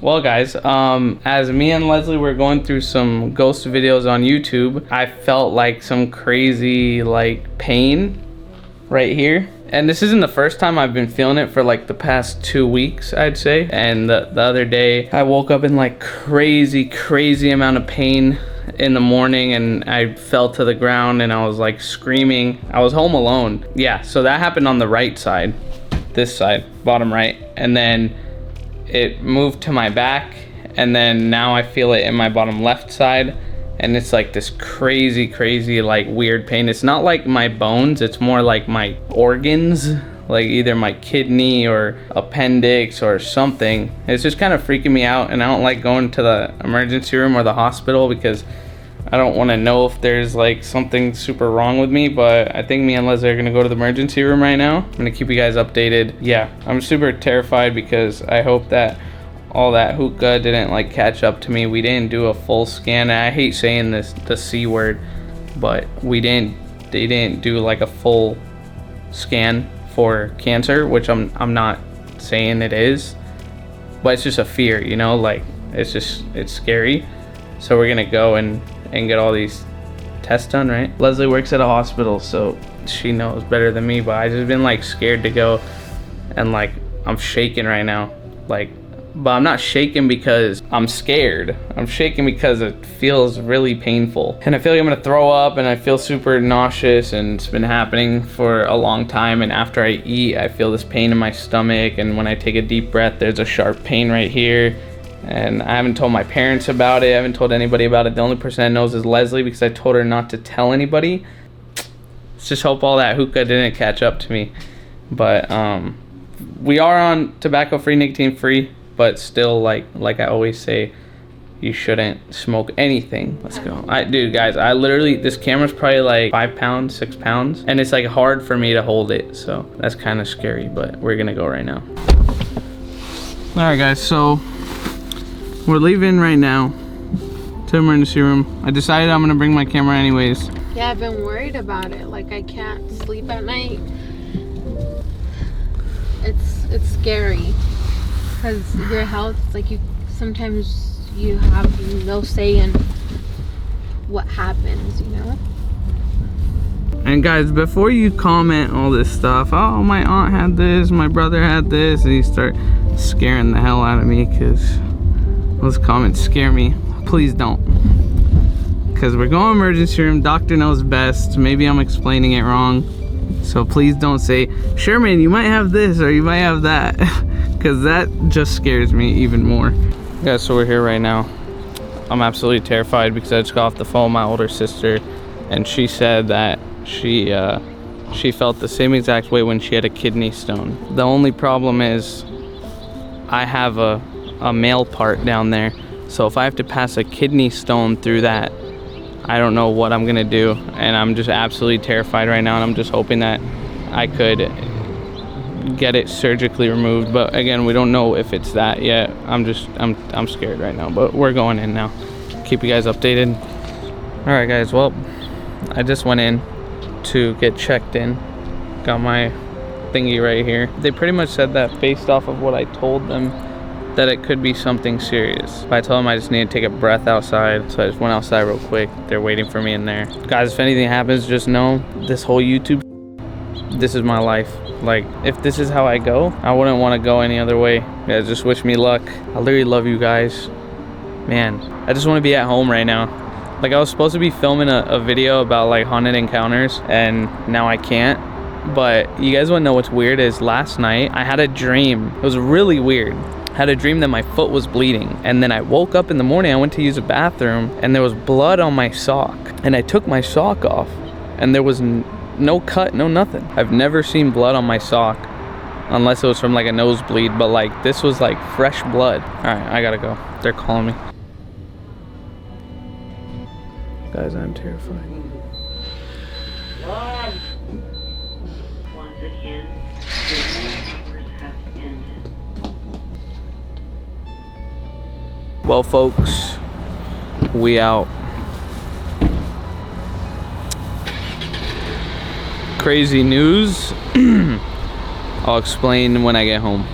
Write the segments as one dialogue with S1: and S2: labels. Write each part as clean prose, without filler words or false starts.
S1: Well, guys, as me and Leslie were going through some ghost videos on YouTube, I felt like some crazy like pain right here. And this isn't the first time I've been feeling it for like the past 2 weeks, I'd say. And the other day, I woke up in like crazy amount of pain in the morning, and I fell to the ground and I was like screaming. I was home alone. Yeah, so that happened on the right side, this side, bottom right. And then it moved to my back, and then now I feel it in my bottom left side, and it's like this crazy like weird pain. It's not like my bones, it's more like my organs, like either my kidney or appendix or something. It's just kind of freaking me out, and I don't like going to the emergency room or the hospital because I don't want to know if there's like something super wrong with me. But I think me and Leslie are gonna go to the emergency room right now. I'm gonna keep you guys updated. Yeah, I'm super terrified because I hope that all that hookah didn't like catch up to me. We didn't do a full scan. I hate saying this, the C word, but they didn't do like a full scan for cancer, which I'm not saying it is, but it's just a fear, you know, like it's scary. So we're gonna go and get all these tests done, right? Leslie works at a hospital, so she knows better than me, but I just been like scared to go, and like I'm shaking right now, like, but I'm not shaking because I'm scared. I'm shaking because it feels really painful, and I feel like I'm gonna throw up, and I feel super nauseous, and it's been happening for a long time. And after I eat, I feel this pain in my stomach, and when I take a deep breath, there's a sharp pain right here. And I haven't told my parents about it. I haven't told anybody about it. The only person that knows is Leslie, because I told her not to tell anybody. Let's just hope all that hookah didn't catch up to me. But we are on tobacco-free, nicotine-free, but still, like I always say, you shouldn't smoke anything. Let's go. Dude, guys, I literally, this camera's probably like 5 pounds, 6 pounds, and it's like hard for me to hold it. So that's kind of scary, but we're gonna go right now. All right, guys, so we're leaving right now to emergency room. I decided I'm gonna bring my camera anyways.
S2: Yeah, I've been worried about it. Like, I can't sleep at night. It's scary because your health, like, sometimes you have no say in what happens, you know?
S1: And guys, before you comment all this stuff, oh, my aunt had this, my brother had this, and you start scaring the hell out of me, because those comments scare me. Please don't, because we're going emergency room. Doctor knows best. Maybe I'm explaining it wrong, so please don't say, Sherman, you might have this or you might have that, because that just scares me even more. Guys, so we're here right now. I'm absolutely terrified because I just got off the phone with my older sister, and she said that she felt the same exact way when she had a kidney stone. The only problem is I have a male part down there, so if I have to pass a kidney stone through that, I don't know what I'm gonna do, and I'm just absolutely terrified right now, and I'm just hoping that I could get it surgically removed. But again, we don't know if it's that yet. I'm scared right now, but we're going in now. Keep you guys updated. All right, guys, well, I just went in to get checked in. Got my thingy right here. They pretty much said that based off of what I told them, that it could be something serious. But I told them I just need to take a breath outside, so I just went outside real quick. They're waiting for me in there. Guys, if anything happens, just know this whole YouTube, this is my life. Like, if this is how I go, I wouldn't want to go any other way. Guys, just wish me luck. I literally love you guys. Man, I just want to be at home right now. Like, I was supposed to be filming a video about like haunted encounters, and now I can't. But you guys want to know what's weird is last night I had a dream. It was really weird. I had a dream that my foot was bleeding, and then I woke up in the morning. I went to use a bathroom, and there was blood on my sock, and I took my sock off, and there was no cut, no nothing. I've never seen blood on my sock unless it was from like a nosebleed, but like this was like fresh blood. All right, I gotta go. They're calling me. Guys, I'm terrified.
S3: Once again, the hours have ended.
S1: Well, folks, we out. Crazy news. I'll explain when I get home.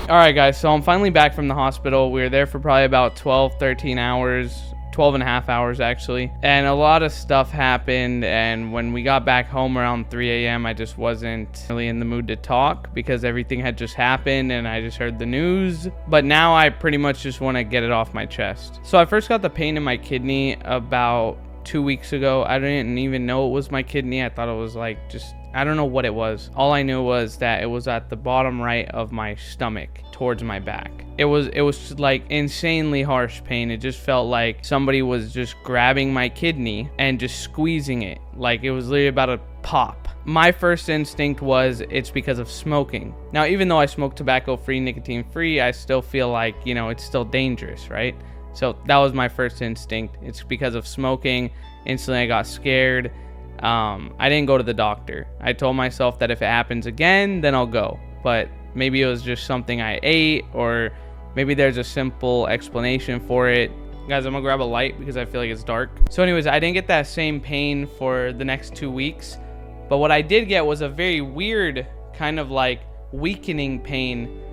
S1: All right, guys, so I'm finally back from the hospital. We were there for probably about 12, 13 hours. 12 and a half hours actually, and a lot of stuff happened. And when we got back home around 3 a.m. I just wasn't really in the mood to talk because everything had just happened and I just heard the news. But now I pretty much just want to get it off my chest. So I first got the pain in my kidney about 2 weeks ago. I didn't even know it was my kidney. I thought it was like just, I don't know what it was. All I knew was that it was at the bottom right of my stomach towards my back. It was like insanely harsh pain. It just felt like somebody was just grabbing my kidney and just squeezing it. Like it was literally about to pop. My first instinct was it's because of smoking. Now, even though I smoke tobacco-free, nicotine-free, I still feel like, you know, it's still dangerous, right? So that was my first instinct. It's because of smoking. Instantly, I got scared. I didn't go to the doctor. I told myself that if it happens again, then I'll go. But maybe it was just something I ate, or maybe there's a simple explanation for it. Guys, I'm gonna grab a light because I feel like it's dark. So anyways, I didn't get that same pain for the next 2 weeks. But what I did get was a very weird kind of like weakening pain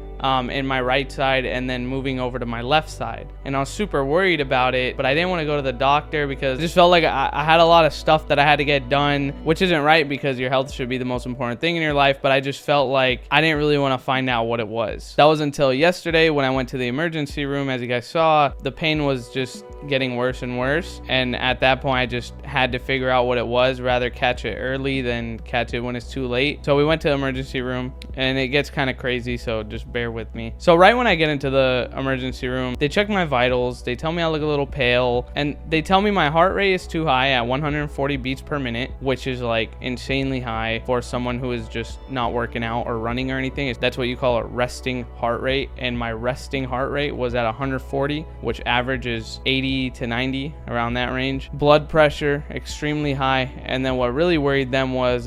S1: in my right side and then moving over to my left side. And I was super worried about it, but I didn't want to go to the doctor because it just felt like I had a lot of stuff that I had to get done, which isn't right because your health should be the most important thing in your life. But I just felt like I didn't really want to find out what it was. That was until yesterday when I went to the emergency room. As you guys saw, the pain was just getting worse and worse. And at that point, I just had to figure out what it was, rather catch it early than catch it when it's too late. So we went to the emergency room and it gets kind of crazy. So just bear with me. So right when I get into the emergency room, they check my vitals. They tell me I look a little pale, and they tell me my heart rate is too high at 140 beats per minute, which is like insanely high for someone who is just not working out or running or anything. That's what you call a resting heart rate. And my resting heart rate was at 140, which averages 80 to 90, around that range. Blood pressure extremely high. And then what really worried them was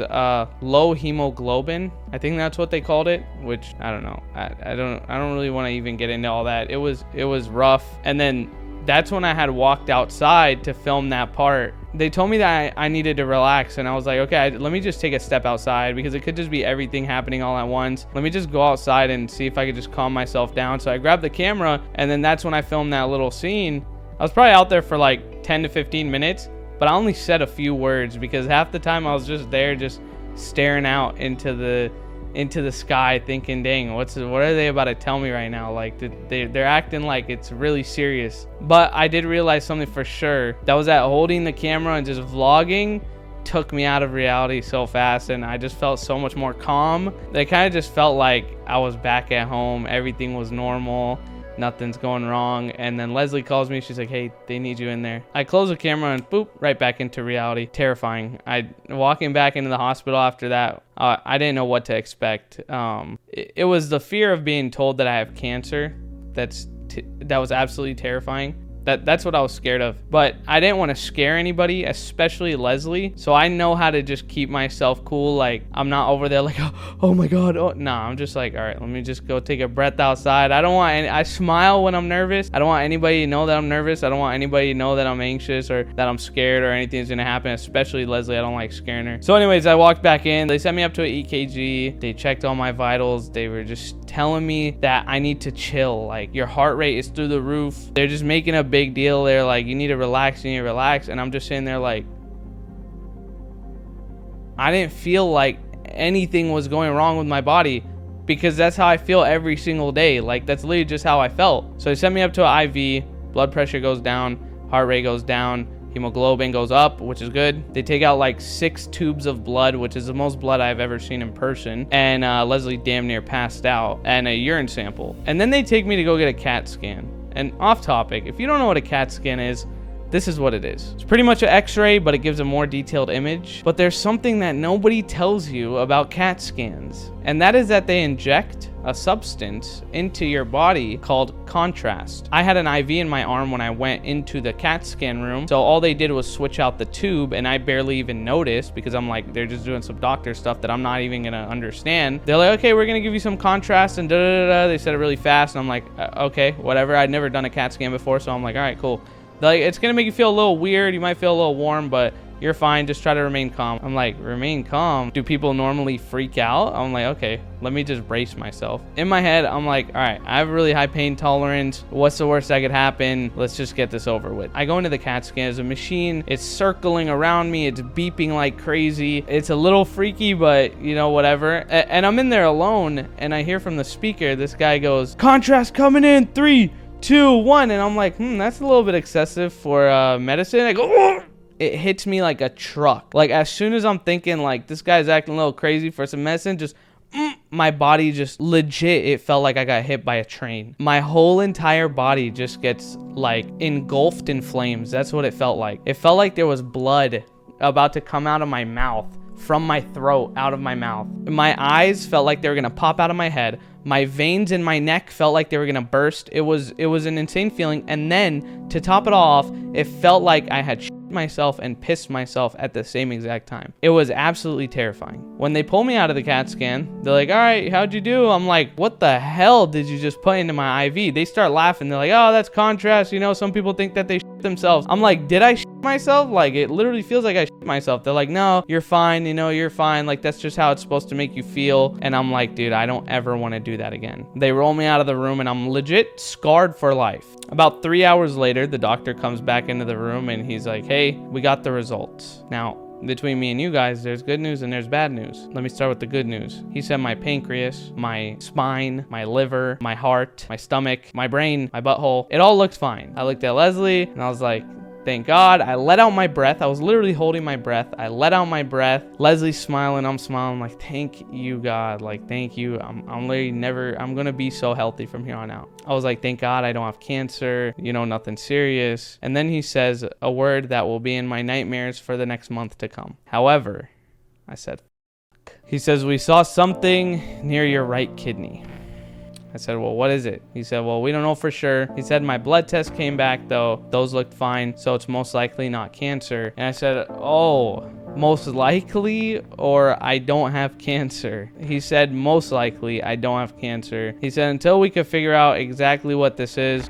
S1: low hemoglobin. I think that's what they called it, which I don't know. I don't really want to even get into all that. It was rough. And then that's when I had walked outside to film that part. They told me that I needed to relax, and I was like, okay, let me just take a step outside because it could just be everything happening all at once. Let me just go outside and see if I could just calm myself down. So I grabbed the camera, and then that's when I filmed that little scene. I was probably out there for like 10 to 15 minutes, but I only said a few words because half the time I was just there just staring out into the sky thinking, dang, what are they about to tell me right now? Like they're acting like it's really serious. But I did realize something for sure. That was that holding the camera and just vlogging took me out of reality so fast, and I just felt so much more calm. They kind of just felt like I was back at home. Everything was normal. Nothing's going wrong. And then Leslie calls me. She's like, hey, they need you in there. I close the camera and boop, right back into reality. Terrifying. Walking back into the hospital after that, I didn't know what to expect. It was the fear of being told that I have cancer. That was absolutely terrifying. That's what I was scared of. But I didn't want to scare anybody, especially Leslie. So I know how to just keep myself cool. Like, I'm not over there like, oh my God. Oh, nah, I'm just like, all right, let me just go take a breath outside. I smile when I'm nervous. I don't want anybody to know that I'm nervous. I don't want anybody to know that I'm anxious or that I'm scared or anything's going to happen, especially Leslie. I don't like scaring her. So anyways, I walked back in. They sent me up to an EKG. They checked all my vitals. They were just telling me that I need to chill. Like, your heart rate is through the roof. They're just making a big deal. They're like, you need to relax. And I'm just sitting there like, I didn't feel like anything was going wrong with my body because that's how I feel every single day. Like, that's literally just how I felt. So they sent me up to an IV. Blood pressure goes down, heart rate goes down, hemoglobin goes up, which is good. They take out like 6 tubes of blood, which is the most blood I've ever seen in person. And Leslie damn near passed out, and a urine sample. And then they take me to go get a CAT scan. And off topic, if you don't know what a CAT scan is, this is what it is. It's pretty much an x-ray, but it gives a more detailed image. But there's something that nobody tells you about CAT scans, and that is that they inject a substance into your body called contrast. I had an IV in my arm when I went into the CAT scan room, so all they did was switch out the tube, and I barely even noticed because I'm like, they're just doing some doctor stuff that I'm not even gonna understand. They're like, okay, we're gonna give you some contrast and da-da-da-da. They said it really fast, and I'm like, okay, whatever. I'd never done a CAT scan before, so I'm like, all right, cool. Like, it's gonna make you feel a little weird. You might feel a little warm, but you're fine, just try to remain calm. I'm like, remain calm? Do people normally freak out? I'm like, okay, let me just brace myself. In my head, I'm like, all right, I have a really high pain tolerance. What's the worst that could happen? Let's just get this over with. I go into the CAT scan. There's a machine. It's circling around me. It's beeping like crazy. It's a little freaky, but you know, whatever. And I'm in there alone, and I hear from the speaker, this guy goes, contrast coming in, 3, 2, 1. And I'm like, that's a little bit excessive for medicine. I go, oh! It hits me like a truck. Like, as soon as I'm thinking like this guy's acting a little crazy for some medicine, just my body just legit, it felt like I got hit by a train. My whole entire body just gets like engulfed in flames. That's what it felt like. It felt like there was blood about to come out of my mouth, from my throat, out of my mouth. My eyes felt like they were gonna pop out of my head. My veins in my neck felt like they were gonna burst. It was an insane feeling. And then to top it all off, it felt like I had myself and pissed myself at the same exact time. It was absolutely terrifying. When they pull me out of the CAT scan, they're like, all right, how'd you do? I'm like, what the hell did you just put into my IV? They start laughing. They're like, oh, that's contrast. You know, some people think that they shit themselves. I'm like, did I shit myself? Like, it literally feels like I shit myself. They're like, no, you're fine. You know, you're fine. Like, that's just how it's supposed to make you feel. And I'm like, dude, I don't ever want to do that again. They roll me out of the room and I'm legit scarred for life. About 3 hours later, the doctor comes back into the room and he's like, hey, we got the results. Now, between me and you guys, there's good news and there's bad news. Let me start with the good news. He said my pancreas, my spine, my liver, my heart, my stomach, my brain, my butthole, it all looked fine. I looked at Leslie and I was like, thank God. I let out my breath. I was literally holding my breath. I let out my breath. Leslie's smiling. I'm smiling. Like, thank you, God. Like, thank you. I'm literally I'm going to be so healthy from here on out. I was like, thank God I don't have cancer. You know, nothing serious. And then he says a word that will be in my nightmares for the next month to come. However, I said, fuck. He says, we saw something near your right kidney. I said, well, what is it? He said, well, we don't know for sure. He said, my blood test came back, though. Those looked fine, so it's most likely not cancer. And I said, oh, most likely, or I don't have cancer? He said, most likely, I don't have cancer. He said, until we can figure out exactly what this is,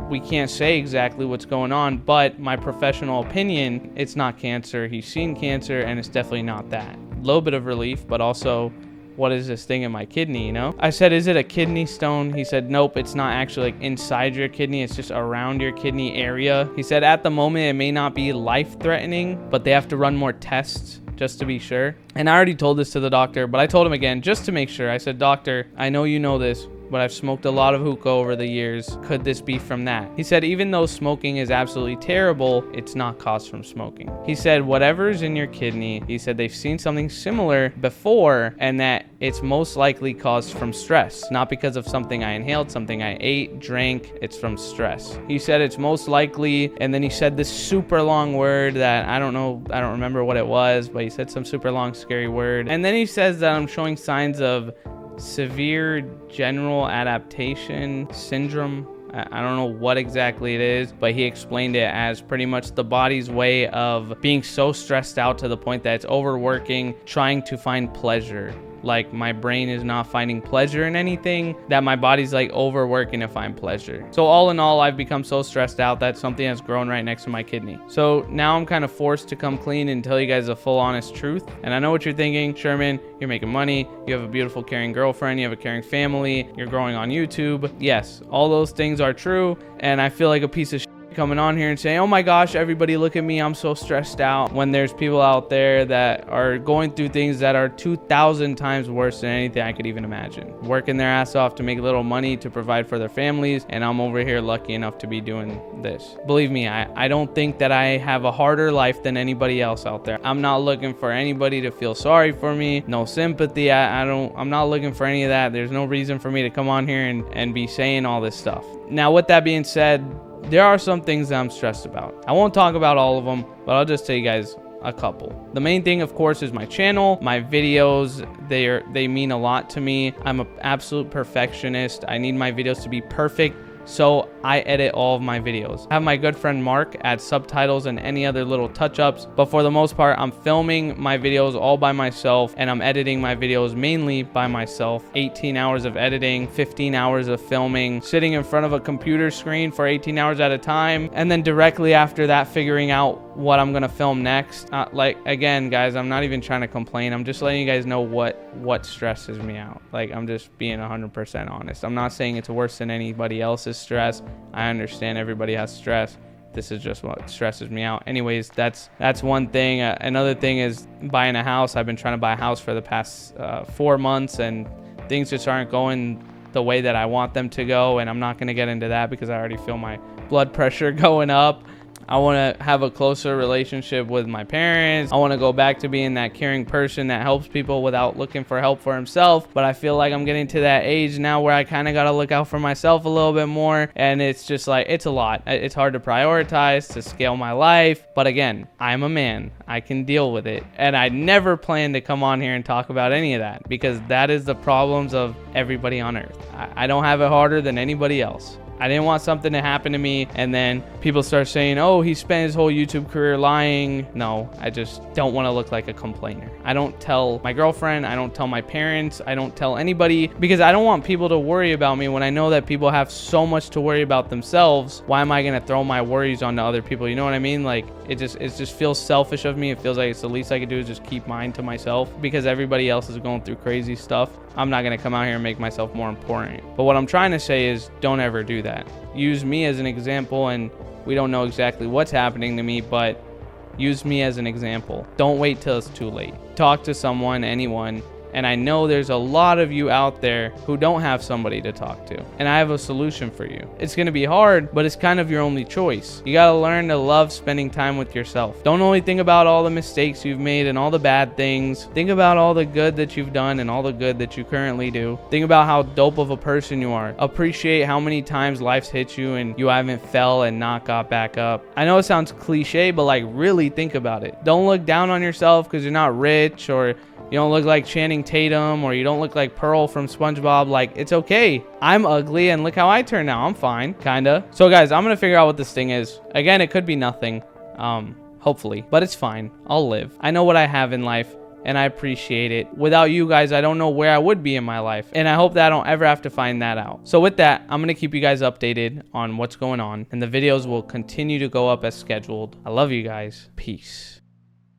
S1: we can't say exactly what's going on, but my professional opinion, it's not cancer. He's seen cancer, and it's definitely not that. A little bit of relief, but also, what is this thing in my kidney, you know? I said, is it a kidney stone? He said, nope, it's not actually like inside your kidney. It's just around your kidney area. He said, at the moment, it may not be life-threatening, but they have to run more tests just to be sure. And I already told this to the doctor, but I told him again, just to make sure. I said, doctor, I know you know this, but I've smoked a lot of hookah over the years. Could this be from that? He said, even though smoking is absolutely terrible, it's not caused from smoking. He said, whatever's in your kidney, he said they've seen something similar before and that it's most likely caused from stress, not because of something I inhaled, something I ate, drank. It's from stress. He said it's most likely, and then he said this super long word that I don't know, I don't remember what it was, but he said some super long, scary word. And then he says that I'm showing signs of severe general adaptation syndrome. I don't know what exactly it is, but he explained it as pretty much the body's way of being so stressed out to the point that it's overworking, trying to find pleasure. Like, my brain is not finding pleasure in anything, that my body's like overworking to find pleasure. So all in all, I've become so stressed out that something has grown right next to my kidney. So now I'm kind of forced to come clean and tell you guys the full honest truth. And I know what you're thinking, Sherman, you're making money, you have a beautiful caring girlfriend, you have a caring family, you're growing on YouTube. Yes, all those things are true, and I feel like a piece of shit coming on here and saying, oh my gosh, everybody look at me, I'm so stressed out, when there's people out there that are going through things that are 2,000 times worse than anything I could even imagine, working their ass off to make a little money to provide for their families, and I'm over here lucky enough to be doing this. Believe me, I don't think that I have a harder life than anybody else out there. I'm not looking for anybody to feel sorry for me, no sympathy. I'm not looking for any of that. There's no reason for me to come on here and be saying all this stuff. Now, with that being said, there are some things that I'm stressed about. I won't talk about all of them, but I'll just tell you guys a couple. The main thing, of course, is my channel. My videos, they mean a lot to me. I'm an absolute perfectionist. I need my videos to be perfect, so I edit all of my videos. I have my good friend Mark add subtitles and any other little touch-ups, but for the most part, I'm filming my videos all by myself, and I'm editing my videos mainly by myself. 18 hours of editing, 15 hours of filming, sitting in front of a computer screen for 18 hours at a time, and then directly after that, figuring out what I'm gonna film next. Like, again, guys, I'm not even trying to complain. I'm just letting you guys know what stresses me out. Like, I'm just being 100% honest. I'm not saying it's worse than anybody else's stress. I understand everybody has stress. This is just what stresses me out. Anyways, that's one thing. Another thing is buying a house. I've been trying to buy a house for the past 4 months, and things just aren't going the way that I want them to go. And I'm not going to get into that because I already feel my blood pressure going up. I want to have a closer relationship with my parents. I want to go back to being that caring person that helps people without looking for help for himself. But I feel like I'm getting to that age now where I kind of got to look out for myself a little bit more. And it's just like, it's a lot. It's hard to prioritize, to scale my life. But again, I'm a man. I can deal with it. And I never plan to come on here and talk about any of that because that is the problems of everybody on earth. I don't have it harder than anybody else. I didn't want something to happen to me and then people start saying, oh, he spent his whole YouTube career lying. No, I just don't want to look like a complainer. I don't tell my girlfriend, I don't tell my parents, I don't tell anybody because I don't want people to worry about me when I know that people have so much to worry about themselves. Why am I going to throw my worries onto other people? You know what I mean? Like, it just feels selfish of me. It feels like it's the least I could do is just keep mine to myself because everybody else is going through crazy stuff. I'm not going to come out here and make myself more important. But what I'm trying to say is don't ever do that. Use me as an example, and we don't know exactly what's happening to me, but use me as an example. Don't wait till it's too late. Talk to someone, anyone. And I know there's a lot of you out there who don't have somebody to talk to. And I have a solution for you. It's going to be hard, but it's kind of your only choice. You got to learn to love spending time with yourself. Don't only think about all the mistakes you've made and all the bad things. Think about all the good that you've done and all the good that you currently do. Think about how dope of a person you are. Appreciate how many times life's hit you and you haven't fell and not got back up. I know it sounds cliche, but like really think about it. Don't look down on yourself because you're not rich or you don't look like Channing Tatum or you don't look like Pearl from SpongeBob. Like, it's okay. I'm ugly and look how I turn out. I'm fine, kinda. So guys, I'm gonna figure out what this thing is. Again, it could be nothing, hopefully, but it's fine. I'll live. I know what I have in life and I appreciate it. Without you guys, I don't know where I would be in my life. And I hope that I don't ever have to find that out. So with that, I'm gonna keep you guys updated on what's going on and the videos will continue to go up as scheduled. I love you guys. Peace.